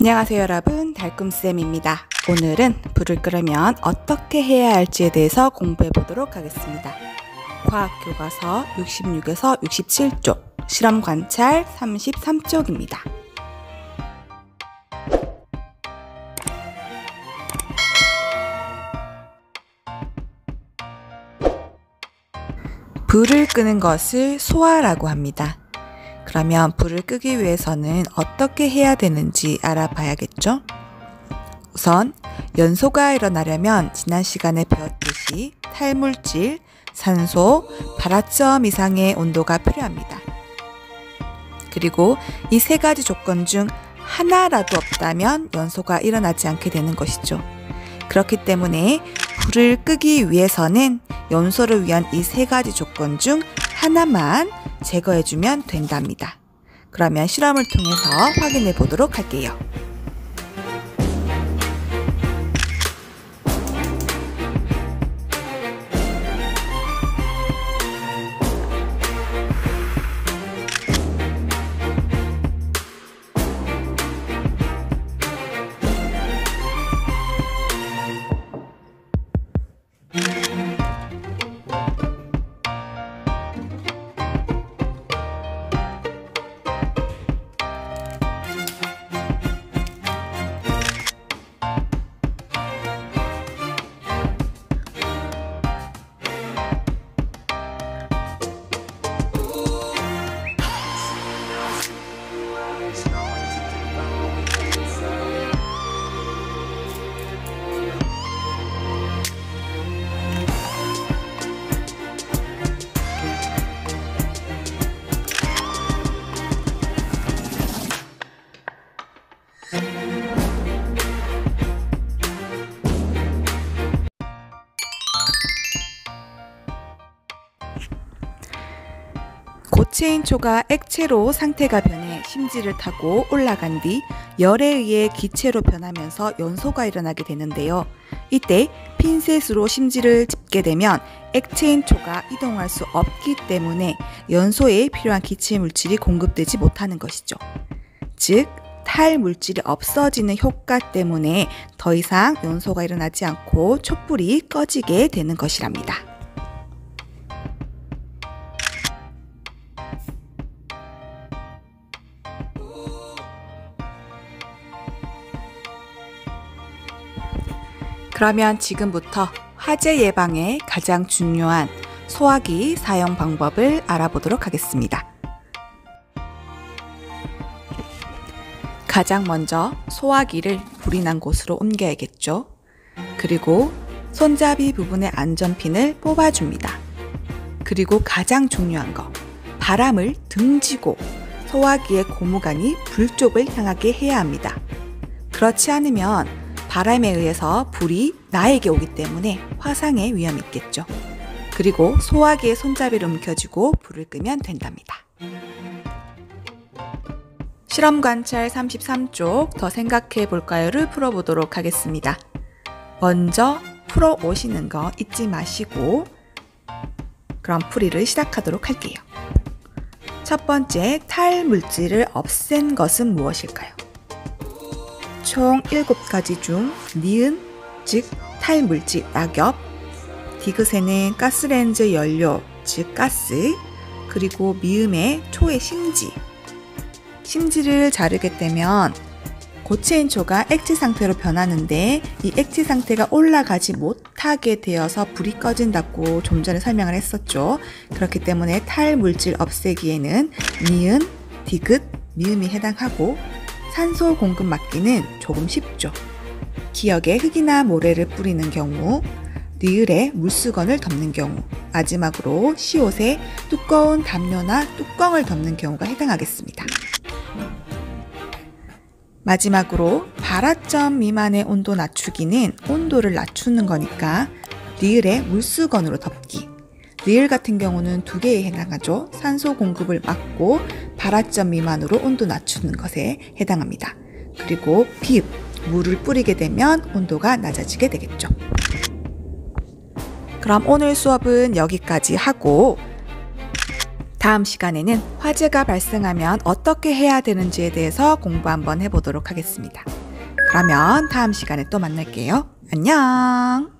안녕하세요 여러분, 달꿈쌤입니다. 오늘은 불을 끄려면 어떻게 해야 할지에 대해서 공부해 보도록 하겠습니다. 과학교과서 66에서 67쪽, 실험관찰 33쪽입니다. 불을 끄는 것을 소화라고 합니다. 그러면 불을 끄기 위해서는 어떻게 해야 되는지 알아봐야겠죠? 우선 연소가 일어나려면 지난 시간에 배웠듯이 탈물질, 산소, 발화점 이상의 온도가 필요합니다. 그리고 이 세 가지 조건 중 하나라도 없다면 연소가 일어나지 않게 되는 것이죠. 그렇기 때문에 불을 끄기 위해서는 연소를 위한 이 세 가지 조건 중 하나만 제거해주면 된답니다. 그러면 실험을 통해서 확인해 보도록 할게요. 고체인초가 액체로 상태가 변해 심지를 타고 올라간 뒤 열에 의해 기체로 변하면서 연소가 일어나게 되는데요. 이때 핀셋으로 심지를 짚게 되면 액체인초가 이동할 수 없기 때문에 연소에 필요한 기체 물질이 공급되지 못하는 것이죠. 즉, 탈물질이 없어지는 효과 때문에 더 이상 연소가 일어나지 않고 촛불이 꺼지게 되는 것이랍니다. 그러면 지금부터 화재 예방에 가장 중요한 소화기 사용 방법을 알아보도록 하겠습니다. 가장 먼저 소화기를 불이 난 곳으로 옮겨야겠죠. 그리고 손잡이 부분의 안전핀을 뽑아줍니다. 그리고 가장 중요한 거, 바람을 등지고 소화기의 고무관이 불 쪽을 향하게 해야 합니다. 그렇지 않으면 바람에 의해서 불이 나에게 오기 때문에 화상의 위험이 있겠죠. 그리고 소화기의 손잡이를 움켜쥐고 불을 끄면 된답니다. 실험관찰 33쪽 더 생각해 볼까요를 풀어보도록 하겠습니다. 먼저 풀어 오시는 거 잊지 마시고 그럼 풀이를 시작하도록 할게요. 첫 번째, 탈물질을 없앤 것은 무엇일까요? 총 7가지 중 니은, 즉 탈물질 낙엽, 디귿에는 가스렌즈 연료, 즉 가스, 그리고 미음의 초의 심지. 심지를 자르게 되면 고체인초가 액체 상태로 변하는데 이 액체 상태가 올라가지 못하게 되어서 불이 꺼진다고 좀 전에 설명을 했었죠. 그렇기 때문에 탈물질 없애기에는 니은, 디귿, 미음이 해당하고 산소 공급 막기는 조금 쉽죠. 기역에 흙이나 모래를 뿌리는 경우, 리을에 물수건을 덮는 경우, 마지막으로 시옷에 두꺼운 담요나 뚜껑을 덮는 경우가 해당하겠습니다. 마지막으로 발화점 미만의 온도 낮추기는 온도를 낮추는 거니까 리을에 물수건으로 덮기. 리을 같은 경우는 두 개에 해당하죠. 산소 공급을 막고 발화점 미만으로 온도 낮추는 것에 해당합니다. 그리고 비읍, 물을 뿌리게 되면 온도가 낮아지게 되겠죠. 그럼 오늘 수업은 여기까지 하고 다음 시간에는 화재가 발생하면 어떻게 해야 되는지에 대해서 공부 한번 해보도록 하겠습니다. 그러면 다음 시간에 또 만날게요. 안녕!